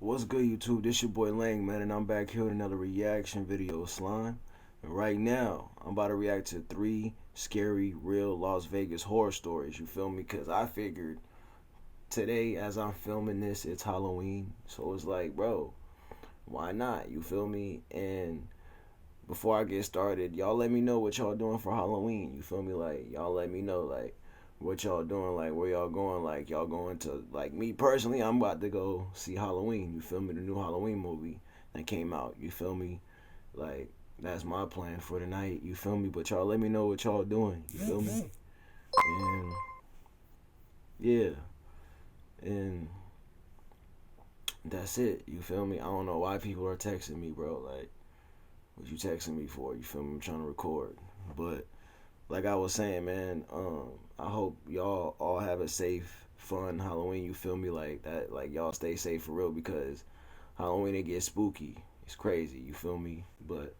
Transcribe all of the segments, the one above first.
What's good, YouTube? This your boy Lang, man, and I'm back here with another reaction video of Slime. And right now, I'm about to react to 3 scary, real Las Vegas horror stories. You feel me? Because I figured today, as I'm filming this, it's Halloween. So it's like, bro, why not? You feel me? And before I get started, y'all let me know what y'all doing for Halloween. You feel me? Like, y'all let me know, like, what y'all doing, like where y'all going, like y'all going to, like me personally, I'm about to go see Halloween, you feel me, the new Halloween movie that came out, you feel me, like that's my plan for tonight, you feel me, but y'all let me know what y'all doing, you feel me, and yeah, and that's it, you feel me, I don't know why people are texting me, bro, like, what you texting me for, you feel me, I'm trying to record, but like I was saying, man, I hope y'all all have a safe, fun Halloween. You feel me? Like that, like y'all stay safe for real because Halloween it gets spooky. It's crazy. You feel me? But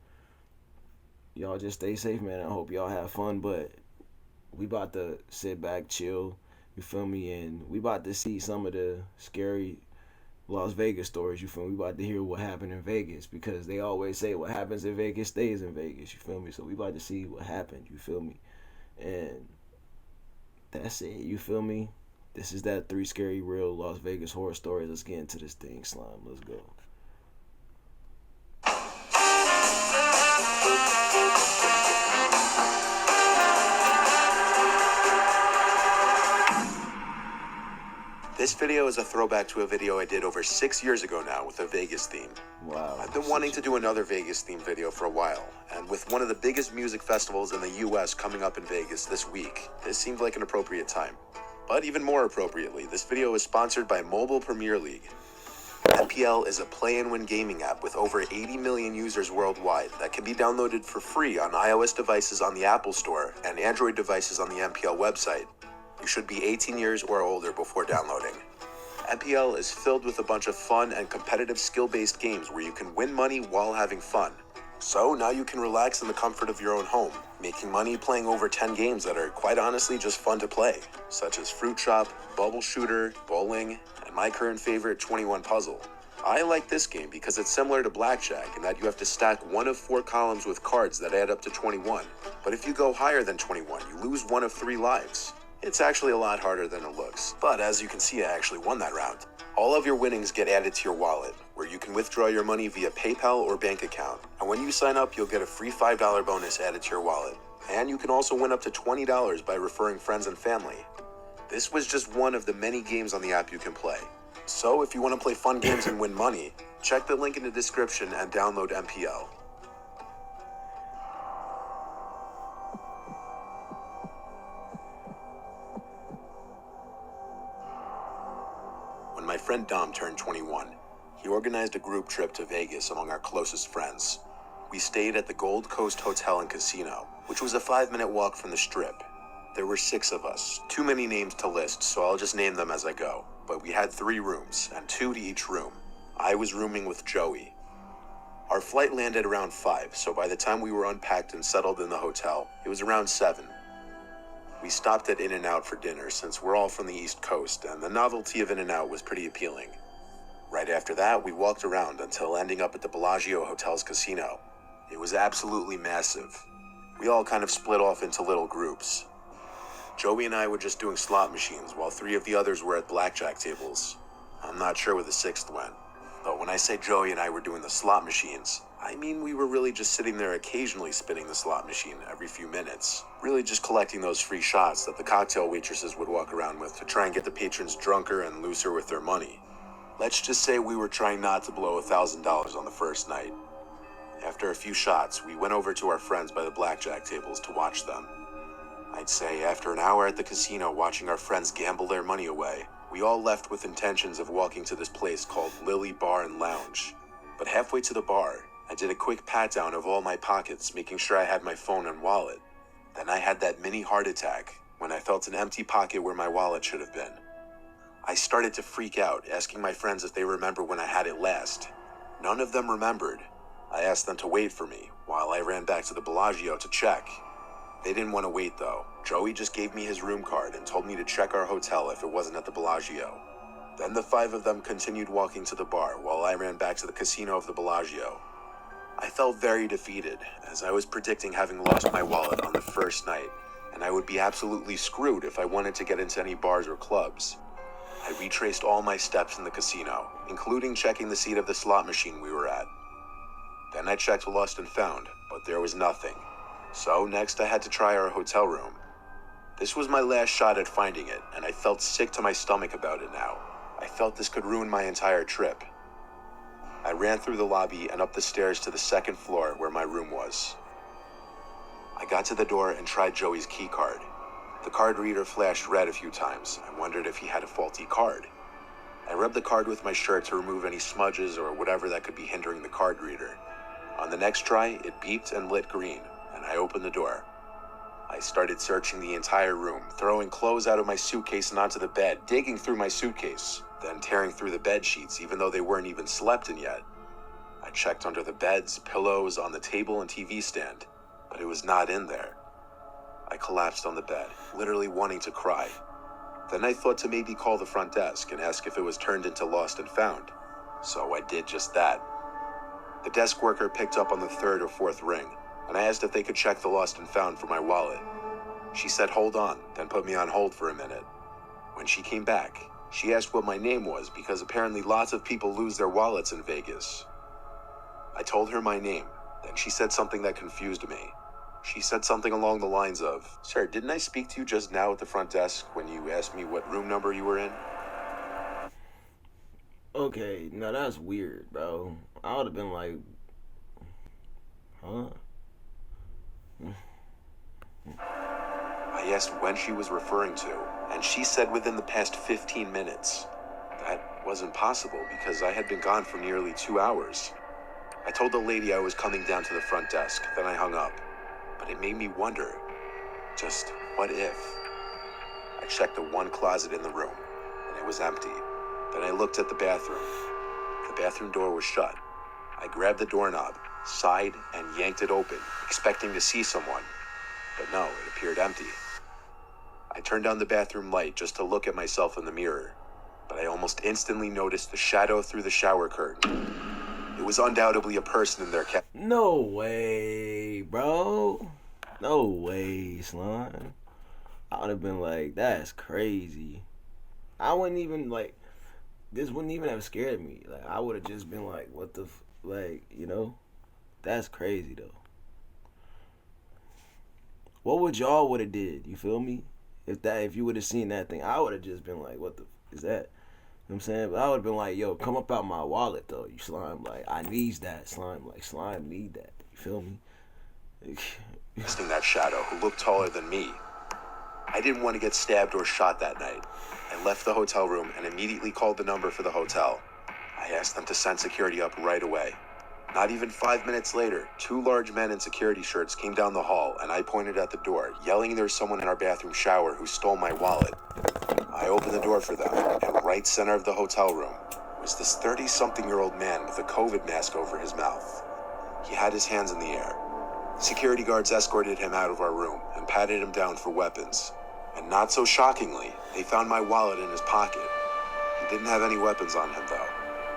y'all just stay safe, man. I hope y'all have fun. But we about to sit back, chill. You feel me? And we about to see some of the scary Las Vegas stories. You feel me? We about to hear what happened in Vegas because they always say what happens in Vegas stays in Vegas. You feel me? So we about to see what happened. You feel me? And that's it. You feel me? This is that 3 scary real Las Vegas horror stories. Let's get into this thing, Slime. Let's go. This video is a throwback to a video I did over 6 years ago now with a Vegas theme. Wow. I've been wanting to do another Vegas theme video for a while, and with one of the biggest music festivals in the US coming up in Vegas this week, this seemed like an appropriate time. But even more appropriately, this video is sponsored by Mobile Premier League. MPL is a play-and-win gaming app with over 80 million users worldwide that can be downloaded for free on iOS devices on the Apple Store and Android devices on the MPL website. You should be 18 years or older before downloading. MPL is filled with a bunch of fun and competitive skill-based games where you can win money while having fun. So now you can relax in the comfort of your own home, making money playing over 10 games that are quite honestly just fun to play, such as Fruit Chop, Bubble Shooter, Bowling, and my current favorite 21 Puzzle. I like this game because it's similar to Blackjack in that you have to stack one of 4 columns with cards that add up to 21. But if you go higher than 21, you lose one of 3 lives. It's actually a lot harder than it looks, but as you can see, I actually won that round. All of your winnings get added to your wallet, where you can withdraw your money via PayPal or bank account. And when you sign up, you'll get a free $5 bonus added to your wallet. And you can also win up to $20 by referring friends and family. This was just one of the many games on the app you can play. So if you want to play fun games and win money, check the link in the description and download MPL. When my friend Dom turned 21, he organized a group trip to Vegas among our closest friends. We stayed at the Gold Coast Hotel and Casino, which was a 5-minute walk from the Strip. There were 6 of us, too many names to list, so I'll just name them as I go. But we had 3 rooms, and 2 to each room. I was rooming with Joey. Our flight landed around 5, so by the time we were unpacked and settled in the hotel, it was around 7. We stopped at In-N-Out for dinner since we're all from the East Coast, and the novelty of In-N-Out was pretty appealing. Right after that, we walked around until ending up at the Bellagio Hotel's casino. It was absolutely massive. We all kind of split off into little groups. Joey and I were just doing slot machines while 3 of the others were at blackjack tables. I'm not sure where the 6th went. But when I say Joey and I were doing the slot machines, I mean we were really just sitting there occasionally spinning the slot machine every few minutes. Really just collecting those free shots that the cocktail waitresses would walk around with to try and get the patrons drunker and looser with their money. Let's just say we were trying not to blow $1,000 on the first night. After a few shots, we went over to our friends by the blackjack tables to watch them. I'd say after an hour at the casino watching our friends gamble their money away, we all left with intentions of walking to this place called Lily Bar and Lounge. But halfway to the bar, I did a quick pat-down of all my pockets, making sure I had my phone and wallet. Then I had that mini heart attack when I felt an empty pocket where my wallet should have been. I started to freak out, asking my friends if they remember when I had it last. None of them remembered. I asked them to wait for me, while I ran back to the Bellagio to check. They didn't want to wait though. Joey just gave me his room card and told me to check our hotel if it wasn't at the Bellagio. Then the five of them continued walking to the bar while I ran back to the casino of the Bellagio. I felt very defeated, as I was predicting having lost my wallet on the first night, and I would be absolutely screwed if I wanted to get into any bars or clubs. I retraced all my steps in the casino, including checking the seat of the slot machine we were at. Then I checked Lost and Found, but there was nothing. So next I had to try our hotel room. This was my last shot at finding it, and I felt sick to my stomach about it now. I felt this could ruin my entire trip. I ran through the lobby and up the stairs to the second floor where my room was. I got to the door and tried Joey's key card. The card reader flashed red a few times. I wondered if he had a faulty card. I rubbed the card with my shirt to remove any smudges or whatever that could be hindering the card reader. On the next try, it beeped and lit green, and I opened the door. I started searching the entire room, throwing clothes out of my suitcase and onto the bed, digging through my suitcase, then tearing through the bed sheets even though they weren't even slept in yet. I checked under the beds, pillows, on the table and TV stand, but it was not in there. I collapsed on the bed, literally wanting to cry. Then I thought to maybe call the front desk and ask if it was turned into Lost and Found. So I did just that. The desk worker picked up on the third or fourth ring, and I asked if they could check the Lost and Found for my wallet. She said hold on, then put me on hold for a minute. When she came back, she asked what my name was because apparently lots of people lose their wallets in Vegas. I told her my name, then she said something that confused me. She said something along the lines of, "Sir, didn't I speak to you just now at the front desk when you asked me what room number you were in?" Okay, now that's weird, bro. I would have been like, huh? I asked when she was referring to, and she said within the past 15 minutes. That wasn't possible because I had been gone for nearly 2 hours. I told the lady I was coming down to the front desk, then I hung up. But it made me wonder, just what if? I checked the one closet in the room, and it was empty. Then I looked at the bathroom. The bathroom door was shut. I grabbed the doorknob, sighed, and yanked it open, expecting to see someone. But no, it appeared empty. I turned on the bathroom light just to look at myself in the mirror, but I almost instantly noticed the shadow through the shower curtain. It was undoubtedly a person in their No way, bro. No way, Slime. I would have been like, that's crazy. I wouldn't even, like, this wouldn't even have scared me. Like, I would have just been like, what the, like, you know? That's crazy, though. What would y'all would have did, you feel me? If you would have seen that thing, I would have just been like, what the is that? You know what I'm saying? But I would have been like, yo, come up out my wallet, though, you Slime. Like, I needs that, Slime. Like, Slime need that. You feel me? that shadow who looked taller than me. I didn't want to get stabbed or shot that night. I left the hotel room and immediately called the number for the hotel. I asked them to send security up right away. Not even 5 minutes later, 2 large men in security shirts came down the hall and I pointed at the door, yelling there's someone in our bathroom shower who stole my wallet. I opened the door for them, and right center of the hotel room was this 30-something-year-old man with a COVID mask over his mouth. He had his hands in the air. Security guards escorted him out of our room and patted him down for weapons. And not so shockingly, they found my wallet in his pocket. He didn't have any weapons on him, though.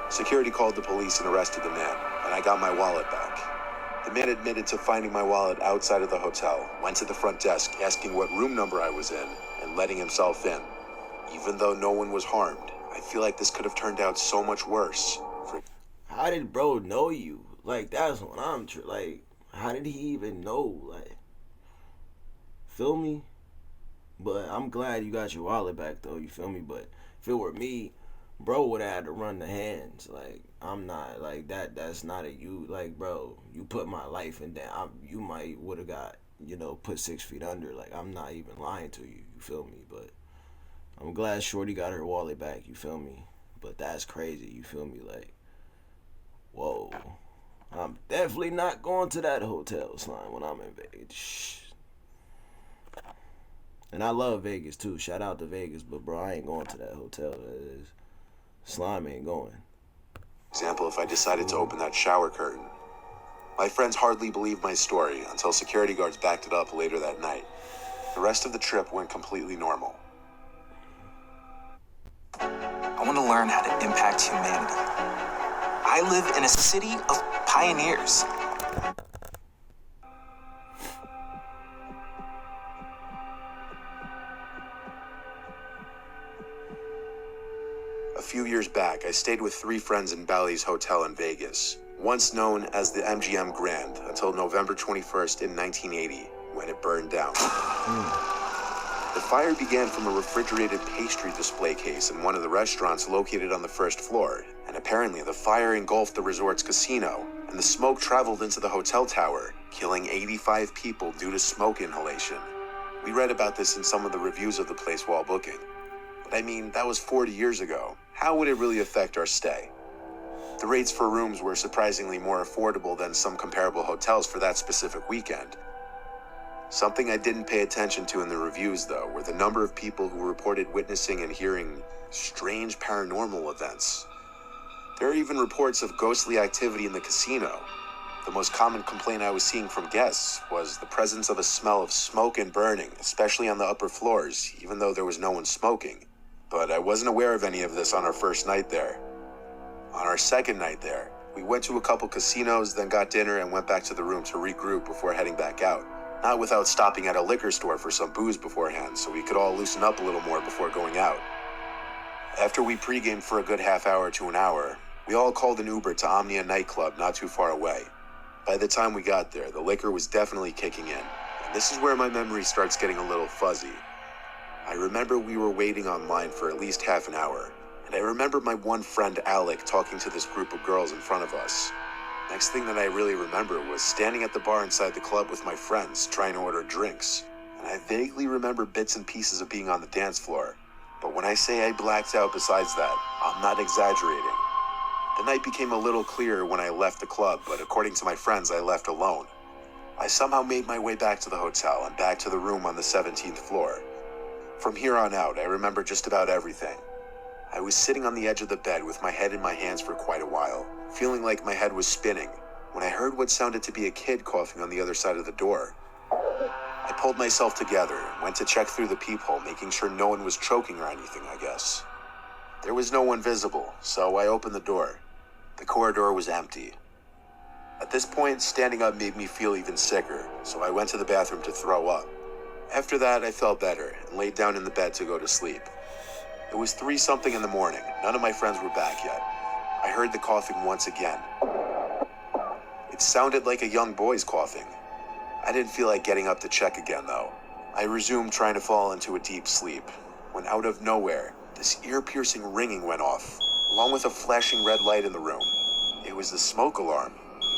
Security called the police and arrested the man, and I got my wallet back. The man admitted to finding my wallet outside of the hotel, went to the front desk asking what room number I was in, and letting himself in. Even though no one was harmed, I feel like this could have turned out so much worse. How did bro know you? Like, that's what I'm like, how did he even know? Like, feel me? But I'm glad you got your wallet back, though, you feel me? But if it were me, bro would have had to run the hands. Like, I'm not, like, that's not a you. Like, bro, you put my life in that. You might would have got, put 6 feet under. Like, I'm not even lying to you, you feel me? But I'm glad Shorty got her wallet back, you feel me? But that's crazy, you feel me? Like, whoa. I'm definitely not going to that hotel, Slime, when I'm in Vegas. Shh. And I love Vegas, too. Shout out to Vegas, but, bro, I ain't going to that hotel. Slime ain't going. Example, if I decided to open that shower curtain. My friends hardly believed my story until security guards backed it up later that night. The rest of the trip went completely normal. A want to learn how to impact humanity. I live in a city of pioneers. A few years back, I stayed with 3 friends in Bally's Hotel in Vegas, once known as the MGM Grand, until November 21st in 1980, when it burned down. The fire began from a refrigerated pastry display case in one of the restaurants located on the first floor, and apparently the fire engulfed the resort's casino, and the smoke traveled into the hotel tower, killing 85 people due to smoke inhalation. We read about this in some of the reviews of the place while booking. But I mean, that was 40 years ago. How would it really affect our stay? The rates for rooms were surprisingly more affordable than some comparable hotels for that specific weekend. Something I didn't pay attention to in the reviews, though, were the number of people who reported witnessing and hearing strange paranormal events. There are even reports of ghostly activity in the casino. The most common complaint I was seeing from guests was the presence of a smell of smoke and burning, especially on the upper floors, even though there was no one smoking. But I wasn't aware of any of this on our first night there. On our second night there, we went to a couple casinos, then got dinner and went back to the room to regroup before heading back out. Not without stopping at a liquor store for some booze beforehand, so we could all loosen up a little more before going out. After we pre-gamed for a good half hour to an hour, we all called an Uber to Omnia nightclub not too far away. By the time we got there, the liquor was definitely kicking in, and this is where my memory starts getting a little fuzzy. I remember we were waiting online for at least half an hour, and I remember my one friend Alec talking to this group of girls in front of us. Next thing that I really remember was standing at the bar inside the club with my friends trying to order drinks, and I vaguely remember bits and pieces of being on the dance floor. But when I say I blacked out besides that, I'm not exaggerating. The night became a little clearer when I left the club, but according to my friends, I left alone. I somehow made my way back to the hotel and back to the room on the 17th floor. From here on out, I remember just about everything. I was sitting on the edge of the bed with my head in my hands for quite a while, feeling like my head was spinning, when I heard what sounded to be a kid coughing on the other side of the door. I pulled myself together and went to check through the peephole, making sure no one was choking or anything, I guess. There was no one visible, so I opened the door. The corridor was empty. At this point, standing up made me feel even sicker, so I went to the bathroom to throw up. After that, I felt better and laid down in the bed to go to sleep. It was 3-something in the morning. None of my friends were back yet. I heard the coughing once again. It sounded like a young boy's coughing. I didn't feel like getting up to check again, though. I resumed trying to fall into a deep sleep, when out of nowhere, this ear-piercing ringing went off, along with a flashing red light in the room. It was the smoke alarm,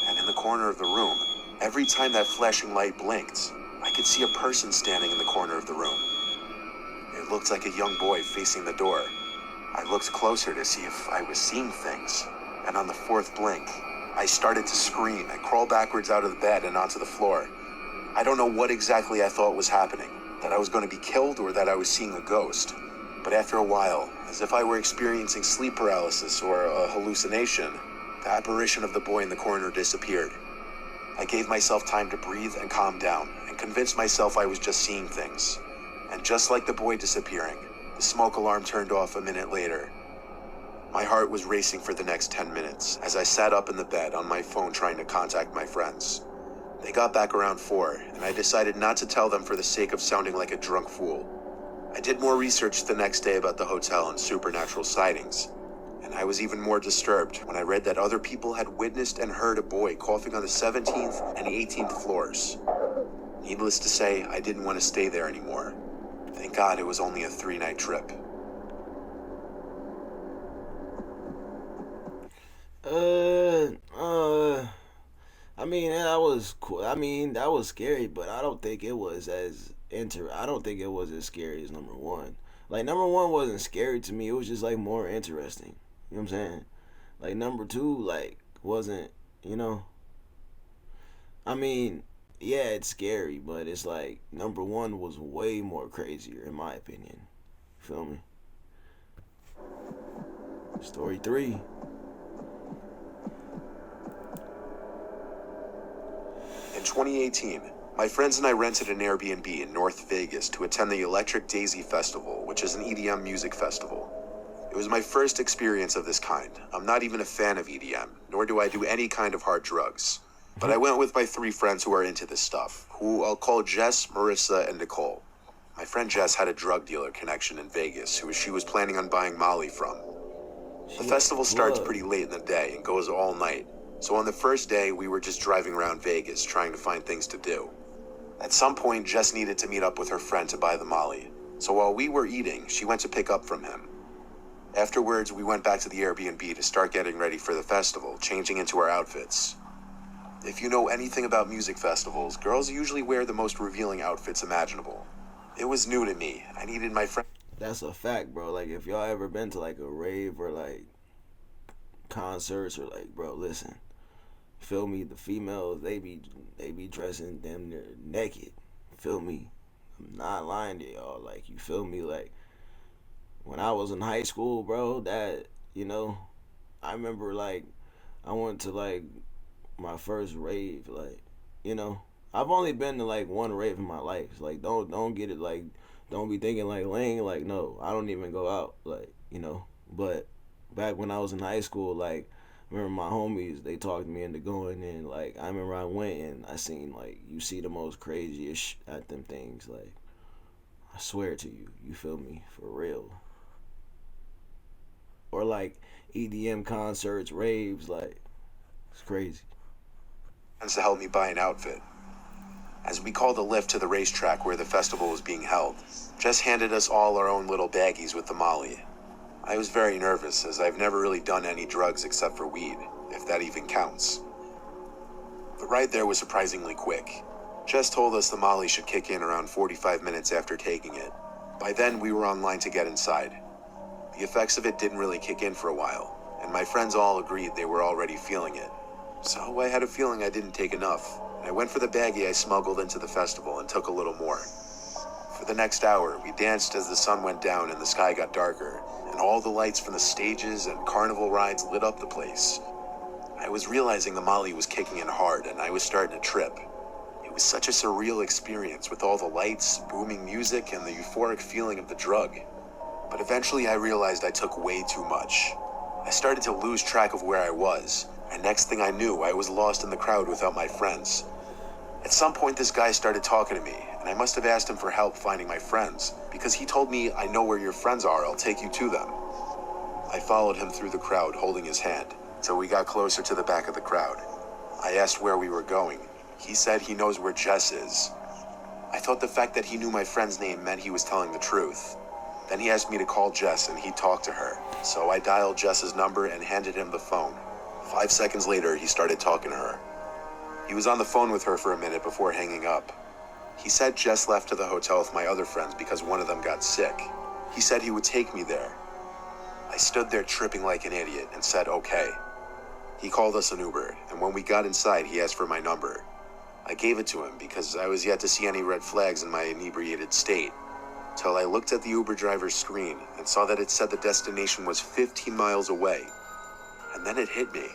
and in the corner of the room, every time that flashing light blinked, I could see a person standing in the corner of the room. It looked like a young boy facing the door. I looked closer to see if I was seeing things, and on the 4th blink, I started to scream and crawl backwards out of the bed and onto the floor. I don't know what exactly I thought was happening, that I was going to be killed or that I was seeing a ghost. But after a while, as if I were experiencing sleep paralysis or a hallucination, the apparition of the boy in the corner disappeared. I gave myself time to breathe and calm down, and convinced myself I was just seeing things. And just like the boy disappearing, the smoke alarm turned off a minute later. My heart was racing for the next 10 minutes as I sat up in the bed on my phone trying to contact my friends. They got back around 4, and I decided not to tell them for the sake of sounding like a drunk fool. I did more research the next day about the hotel and supernatural sightings, and I was even more disturbed when I read that other people had witnessed and heard a boy coughing on the 17th and 18th floors. Needless to say, I didn't want to stay there anymore. Thank God it was only a 3-night trip. I mean, that was cool. I mean, that was scary, but I don't think it was I don't think it was as scary as number 1. Like, number 1 wasn't scary to me. It was just, like, more interesting. You know what I'm saying? Like, number 2, like, wasn't, you know. I mean, yeah, it's scary, but it's like, number 1 was way more crazier, in my opinion. Feel me? Story 3. In 2018, my friends and I rented an Airbnb in North Vegas to attend the Electric Daisy Festival, which is an EDM music festival. It was my first experience of this kind. I'm not even a fan of EDM, nor do I do any kind of hard drugs. But I went with my 3 friends who are into this stuff, who I'll call Jess, Marissa, and Nicole. My friend Jess had a drug dealer connection in Vegas who she was planning on buying Molly from. The festival starts pretty late in the day and goes all night. So on the first day, we were just driving around Vegas trying to find things to do. At some point, Jess needed to meet up with her friend to buy the Molly. So while we were eating, she went to pick up from him. Afterwards, we went back to the Airbnb to start getting ready for the festival, changing into our outfits. If you know anything about music festivals, girls usually wear the most revealing outfits imaginable. It was new to me. I needed my friend. That's a fact, bro. Like, if y'all ever been to, like, a rave or, like, concerts or, like, bro, listen. Feel me? The females, they be dressing damn near naked. Feel me? I'm not lying to y'all. Like, you feel me? Like, when I was in high school, bro, that, you know, I remember, like, I went to, like, my first rave, like, you know, I've only been to, like, one rave in my life. Like, don't get it, like, don't be thinking, like, Lane, like, no, I don't even go out, like, you know, but back when I was in high school, like, I remember my homies, they talked me into going, and, like, I remember I went, and I seen, like, you see the most craziest at them things, like, I swear to you, you feel me, for real. Or, like, EDM concerts, raves, like, it's crazy. To help me buy an outfit. As we called a lift to the racetrack where the festival was being held, Jess handed us all our own little baggies with the Molly. I was very nervous, as I've never really done any drugs except for weed, if that even counts. The ride there was surprisingly quick. Jess told us the Molly should kick in around 45 minutes after taking it. By then, we were online to get inside. The effects of it didn't really kick in for a while, and my friends all agreed they were already feeling it. So I had a feeling I didn't take enough. I went for the baggie I smuggled into the festival and took a little more. For the next hour, we danced as the sun went down and the sky got darker, and all the lights from the stages and carnival rides lit up the place. I was realizing the Molly was kicking in hard, and I was starting to trip. It was such a surreal experience with all the lights, booming music, and the euphoric feeling of the drug. But eventually I realized I took way too much. I started to lose track of where I was, and next thing I knew, I was lost in the crowd without my friends. At some point, this guy started talking to me, and I must have asked him for help finding my friends, because he told me, "I know where your friends are, I'll take you to them." I followed him through the crowd, holding his hand, till we got closer to the back of the crowd. I asked where we were going. He said he knows where Jess is. I thought the fact that he knew my friend's name meant he was telling the truth. Then he asked me to call Jess, and he'd talk to her. So I dialed Jess's number and handed him the phone. 5 seconds later, he started talking to her. He was on the phone with her for a minute before hanging up. He said Jess left to the hotel with my other friends because one of them got sick. He said he would take me there. I stood there tripping like an idiot and said okay. He called us an Uber, and when we got inside, he asked for my number. I gave it to him because I was yet to see any red flags in my inebriated state, till I looked at the Uber driver's screen and saw that it said the destination was 15 miles away. And then it hit me.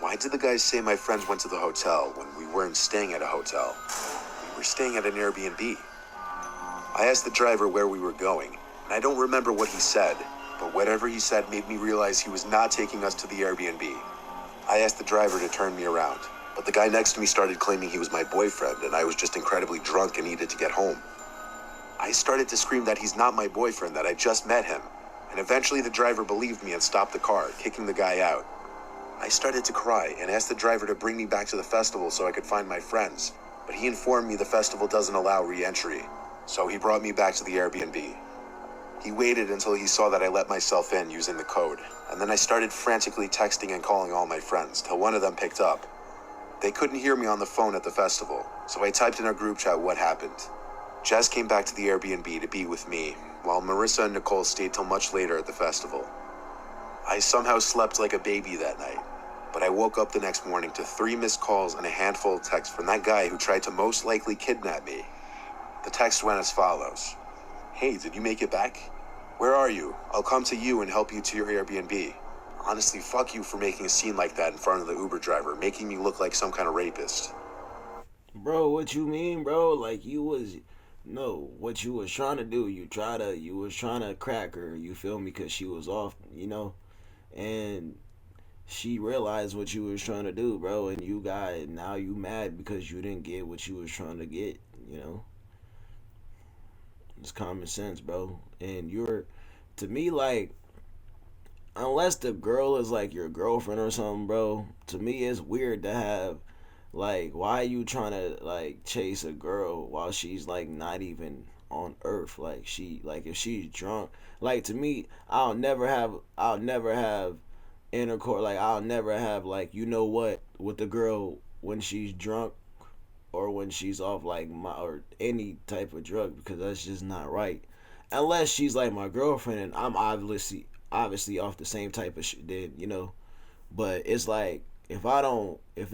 Why did the guys say my friends went to the hotel when we weren't staying at a hotel? We were staying at an Airbnb. I asked the driver where we were going, and I don't remember what he said, but whatever he said made me realize he was not taking us to the Airbnb. I asked the driver to turn me around, but the guy next to me started claiming he was my boyfriend, and I was just incredibly drunk and needed to get home. I started to scream that he's not my boyfriend, that I just met him, and eventually the driver believed me and stopped the car, kicking the guy out. I started to cry and asked the driver to bring me back to the festival so I could find my friends, but he informed me the festival doesn't allow re-entry, so he brought me back to the Airbnb. He waited until he saw that I let myself in using the code, and then I started frantically texting and calling all my friends till one of them picked up. They couldn't hear me on the phone at the festival, so I typed in our group chat what happened. Jess came back to the Airbnb to be with me, while Marissa and Nicole stayed till much later at the festival. I somehow slept like a baby that night, but I woke up the next morning to 3 missed calls and a handful of texts from that guy who tried to most likely kidnap me. The text went as follows. "Hey, did you make it back? Where are you? I'll come to you and help you to your Airbnb. Honestly, fuck you for making a scene like that in front of the Uber driver, making me look like some kind of rapist." Bro, what you mean, bro? Like, you was... No, what you was trying to do, you was trying to crack her, you feel me, because she was off, and she realized what you was trying to do, bro, and now you mad because you didn't get what you was trying to get, you know. It's common sense, bro. And to me, like, unless the girl is like your girlfriend or something, bro, to me it's weird to have, like, why are you trying to like chase a girl while she's like not even on earth? Like, if she's drunk, like, to me, I'll never have intercourse, like, I'll never have, like, you know what, with the girl when she's drunk or when she's off like my or any type of drug, because that's just not right. Unless she's like my girlfriend and I'm obviously off the same type of shit, then, But it's like, if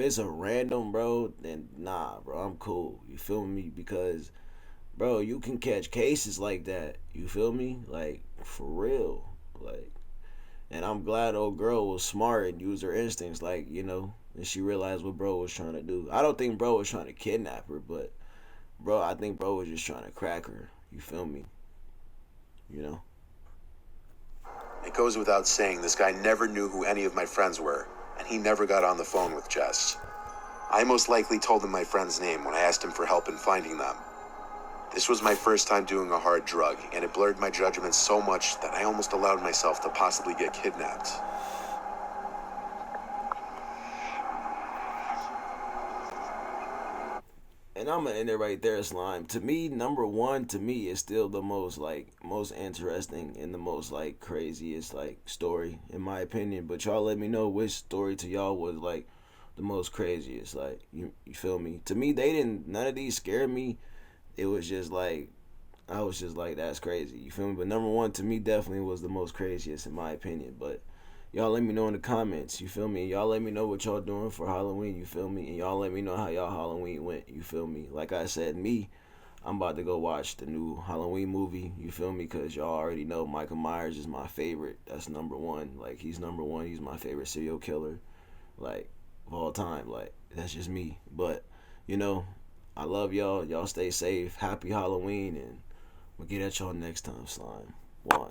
it's a random, bro, then nah, bro, I'm cool. You feel me? Because, bro, you can catch cases like that. You feel me? Like, for real. Like, and I'm glad old girl was smart and used her instincts, like, and she realized what bro was trying to do. I don't think bro was trying to kidnap her, but bro, I think bro was just trying to crack her. You feel me? You know? It goes without saying this guy never knew who any of my friends were, and he never got on the phone with Jess. I most likely told him my friend's name when I asked him for help in finding them. This was my first time doing a hard drug, and it blurred my judgment so much that I almost allowed myself to possibly get kidnapped. And I'm gonna end it right there, Slime. To me, number one, to me, is still the most interesting and the most like craziest like story in my opinion. But y'all let me know which story to y'all was like the most craziest. Like, you feel me? To me, none of these scared me. It was just like, I was just like, that's crazy. You feel me? But number one to me definitely was the most craziest in my opinion. But y'all let me know in the comments. You feel me? Y'all let me know what y'all doing for Halloween. You feel me? And y'all let me know how y'all Halloween went. You feel me? Like I said, I'm about to go watch the new Halloween movie. You feel me? Because y'all already know Michael Myers is my favorite. That's number one. Like, he's number one. He's my favorite serial killer, like, of all time. Like, that's just me. But, you know, I love y'all. Y'all stay safe. Happy Halloween. And we'll get at y'all next time, Slime. One.